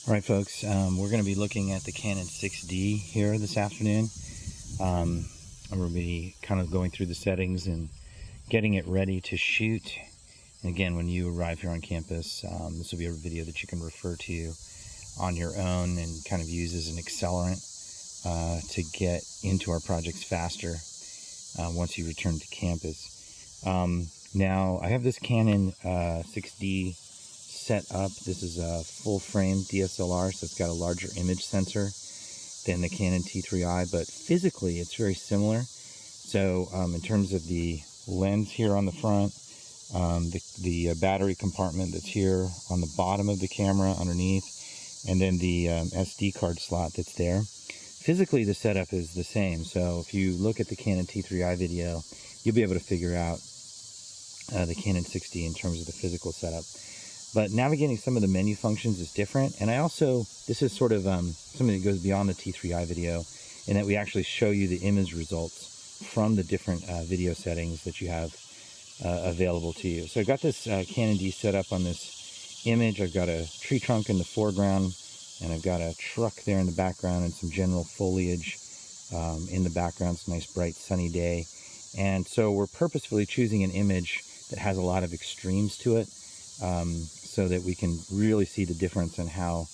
All right, folks, we're going to be looking at the Canon 6D here this afternoon. And we're going to be kind of going through the settings and getting it ready to shoot. And again, when you arrive here on campus, this will be a video that you can refer to on your own and kind of use as an accelerant to get into our projects faster once you return to campus. Now, I have this Canon 6D set up. This is a full frame DSLR, so it's got a larger image sensor than the Canon T3i, but physically it's very similar. So in terms of the lens here on the front, the battery compartment that's here on the bottom of the camera underneath, and then the SD card slot that's there. Physically the setup is the same, so if you look at the Canon T3i video, you'll be able to figure out the Canon 6D in terms of the physical setup. But navigating some of the menu functions is different, and I also, this is sort of something that goes beyond the T3i video, in that we actually show you the image results from the different video settings that you have available to you. So I've got this Canon D set up on this image. I've got a tree trunk in the foreground, and I've got a truck there in the background and some general foliage in the background. It's a nice bright sunny day. And so we're purposefully choosing an image that has a lot of extremes to it, so that we can really see the difference in how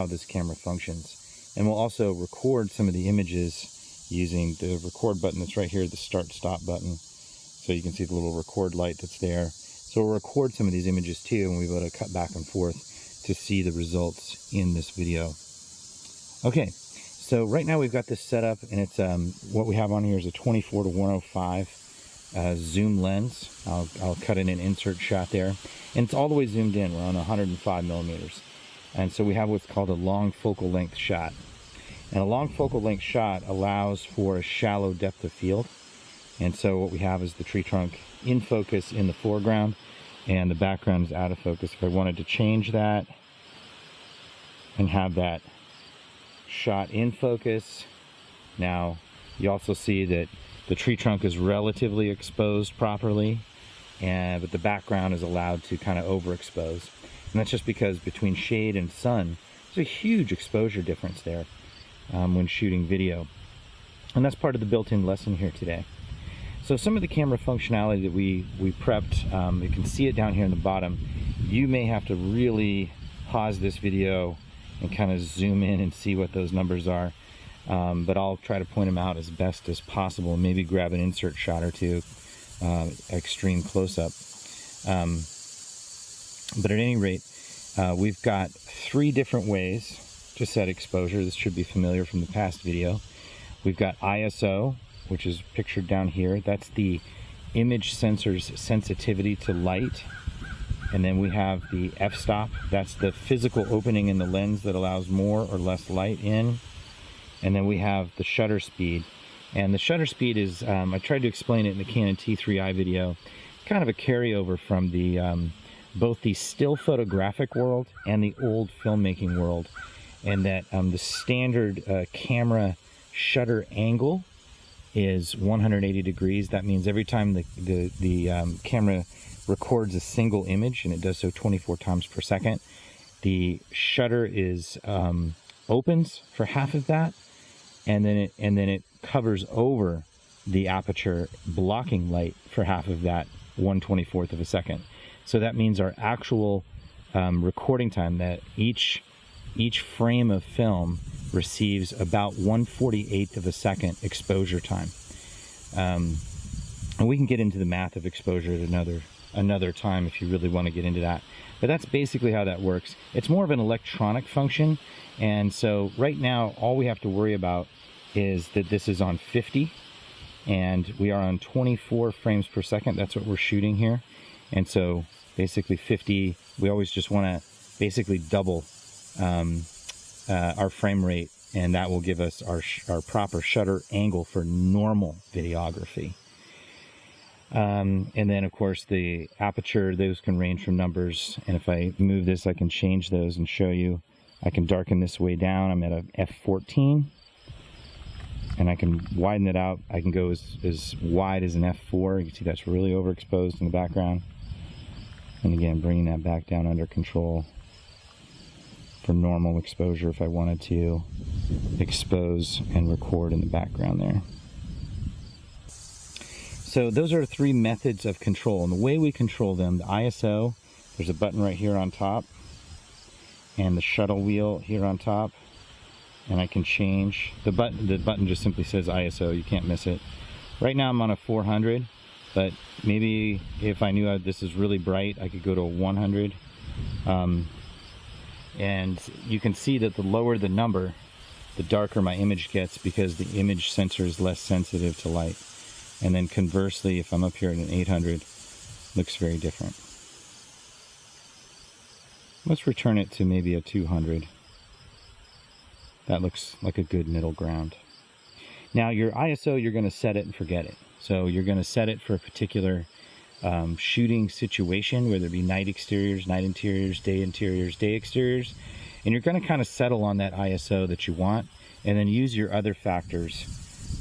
this camera functions. And we'll also record some of the images using the record button that's right here, the start-stop button. So you can see the little record light that's there. So we'll record some of these images too, and we'll be able to cut back and forth to see the results in this video. Okay, so right now we've got this set up, and it's what we have on here is a 24 to 105 zoom lens. I'll cut in an insert shot there, and it's all the way zoomed in. We're on 105 millimeters, and so we have what's called a long focal length shot. And a long focal length shot allows for a shallow depth of field. And so what we have is the tree trunk in focus in the foreground, and the background is out of focus. If I wanted to change that and have that shot in focus, now you also see that the tree trunk is relatively exposed properly, but the background is allowed to kind of overexpose. And that's just because between shade and sun, there's a huge exposure difference there when shooting video. And that's part of the built-in lesson here today. So some of the camera functionality that we prepped, you can see it down here in the bottom. You may have to really pause this video and kind of zoom in and see what those numbers are. But I'll try to point them out as best as possible, and maybe grab an insert shot or two, extreme close-up. But at any rate, we've got 3 different ways to set exposure. This should be familiar from the past video. We've got ISO, which is pictured down here. That's the image sensor's sensitivity to light. And then we have the f-stop. That's the physical opening in the lens that allows more or less light in. And then we have the shutter speed. And the shutter speed is, I tried to explain it in the Canon T3i video, kind of a carryover from the both the still photographic world and the old filmmaking world. And that the standard camera shutter angle is 180 degrees. That means every time the camera records a single image, and it does so 24 times per second, the shutter is opens for half of that, and then it covers over the aperture, blocking light for half of that 1/24 of a second. So that means our actual recording time, that each frame of film receives about 1/48 of a second exposure time. And we can get into the math of exposure at another time if you really want to get into that. But that's basically how that works. It's more of an electronic function, and so right now all we have to worry about is that this is on 50, and we are on 24 frames per second. That's what we're shooting here. And so basically 50, we always just want to basically double our frame rate, and that will give us our proper shutter angle for normal videography. And then of course the aperture, those can range from numbers, and if I move this I can change those and show you. I can darken this way down. I'm at a f14, and I can widen it out. I can go as wide as an f4. You can see that's really overexposed in the background. And again, bringing that back down under control. for normal exposure if I wanted to expose and record in the background there. So those are 3 methods of control, and the way we control them: the ISO, there's a button right here on top, and the shuttle wheel here on top, and I can change the button. The button just simply says ISO, you can't miss it. Right now I'm on a 400, but maybe if I knew this is really bright, I could go to a 100. And you can see that the lower the number, the darker my image gets, because the image sensor is less sensitive to light. And then conversely, if I'm up here at an 800, looks very different. Let's return it to maybe a 200. That looks like a good middle ground. Now your ISO, you're going to set it and forget it. So you're going to set it for a particular shooting situation, whether it be night exteriors, night interiors, day exteriors, and you're going to kind of settle on that ISO that you want, and then use your other factors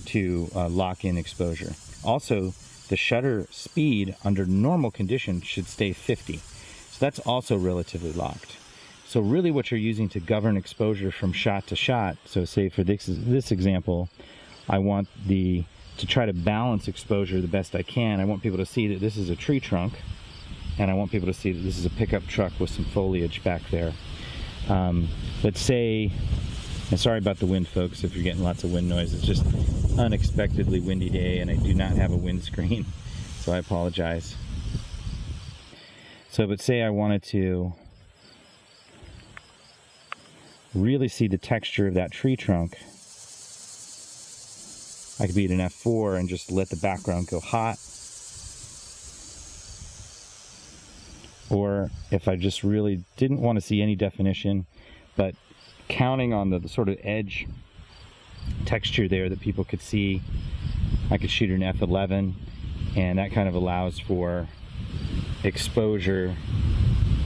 to lock in exposure. Also, the shutter speed under normal conditions should stay 50, so that's also relatively locked. So really what you're using to govern exposure from shot to shot, so say for this example, I want to try to balance exposure the best I can. I want people to see that this is a tree trunk, and I want people to see that this is a pickup truck with some foliage back there. Let's say, and sorry about the wind, folks, if you're getting lots of wind noise. It's just unexpectedly windy day, and I do not have a windscreen, so I apologize. So, but say I wanted to really see the texture of that tree trunk, I could be at an f4 and just let the background go hot. Or if I just really didn't want to see any definition, but counting on the sort of edge texture there that people could see, I could shoot an f11, and that kind of allows for exposure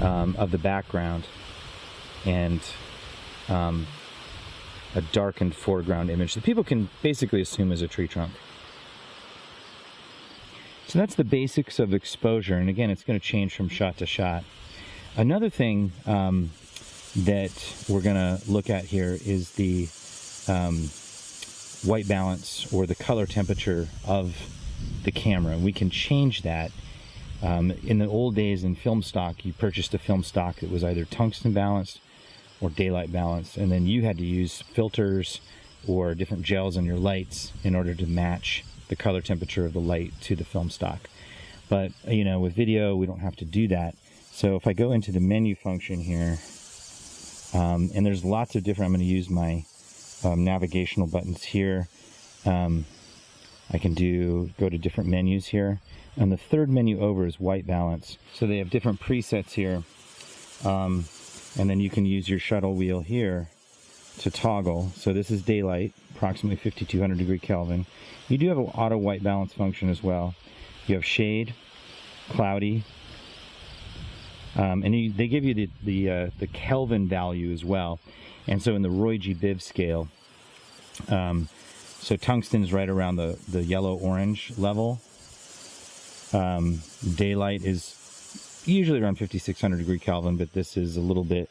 of the background and a darkened foreground image that people can basically assume is a tree trunk. So that's the basics of exposure, and again, it's going to change from shot to shot. Another thing that we're going to look at here is the white balance, or the color temperature of the camera. We can change that. In the old days in film stock, you purchased a film stock that was either tungsten balanced or daylight balanced, and then you had to use filters or different gels on your lights in order to match the color temperature of the light to the film stock. But you know, with video we don't have to do that. So if I go into the menu function here, and there's lots of different, I'm going to use my navigational buttons here. I can go to different menus here, and the third menu over is white balance. So they have different presets here. And then you can use your shuttle wheel here to toggle. So this is daylight, approximately 5200 degree Kelvin. You do have an auto white balance function as well. You have shade, cloudy, and they give you the Kelvin value as well. And so in the Roy G. Biv scale, so tungsten is right around the yellow-orange level. Daylight is usually around 5600 degree Kelvin, but this is a little bit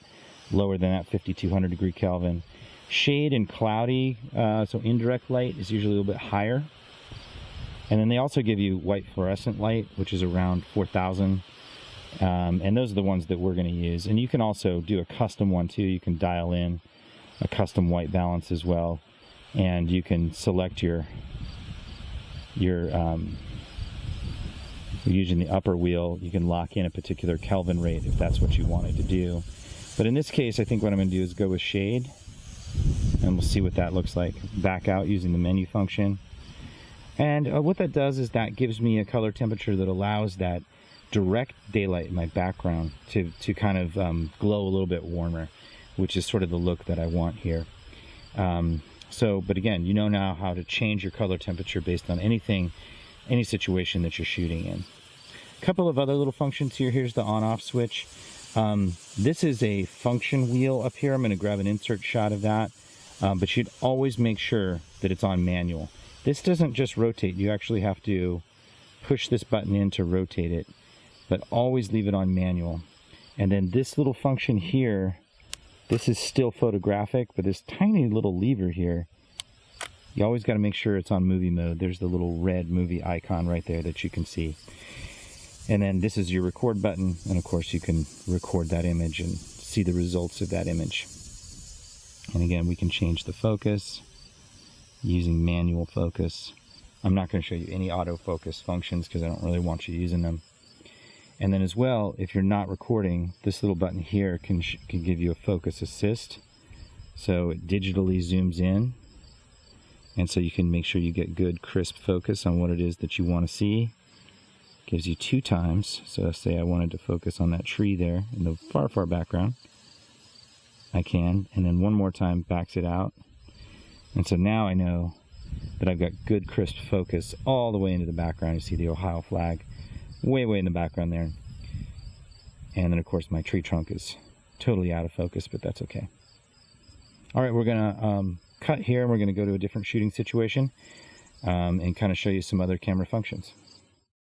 lower than that, 5200 degree Kelvin. Shade and cloudy, so indirect light, is usually a little bit higher. And then they also give you white fluorescent light, which is around 4000. And those are the ones that we're going to use. And you can also do a custom one too. You can dial in a custom white balance as well. And you can select your using the upper wheel, you can lock in a particular Kelvin rate if that's what you wanted to do. But in this case, I think what I'm going to do is go with shade, and we'll see what that looks like. Back out using the menu function. And what that does is that gives me a color temperature that allows that direct daylight in my background to kind of glow a little bit warmer, which is sort of the look that I want here. But again, you know now how to change your color temperature based on any situation that you're shooting in. A couple of other little functions here. Here's the on-off switch. This is a function wheel up here. I'm going to grab an insert shot of that, but you'd always make sure that it's on manual. This doesn't just rotate. You actually have to push this button in to rotate it, but always leave it on manual. And then this little function here This is still photographic, but this tiny little lever here, you always got to make sure it's on movie mode. There's the little red movie icon right there that you can see. And then this is your record button, and of course you can record that image and see the results of that image. And again, we can change the focus using manual focus. I'm not going to show you any autofocus functions because I don't really want you using them. And then as well, if you're not recording, this little button here can give you a focus assist. So it digitally zooms in, and so you can make sure you get good crisp focus on what it is that you want to see. Gives you 2 times. So let's say I wanted to focus on that tree there in the far, far background. I can, and then one more time backs it out. And so now I know that I've got good crisp focus all the way into the background. You see the Ohio flag way in the background there. And then of course my tree trunk is totally out of focus, but that's okay. All right, we're gonna cut here, and we're gonna go to a different shooting situation and kind of show you some other camera functions.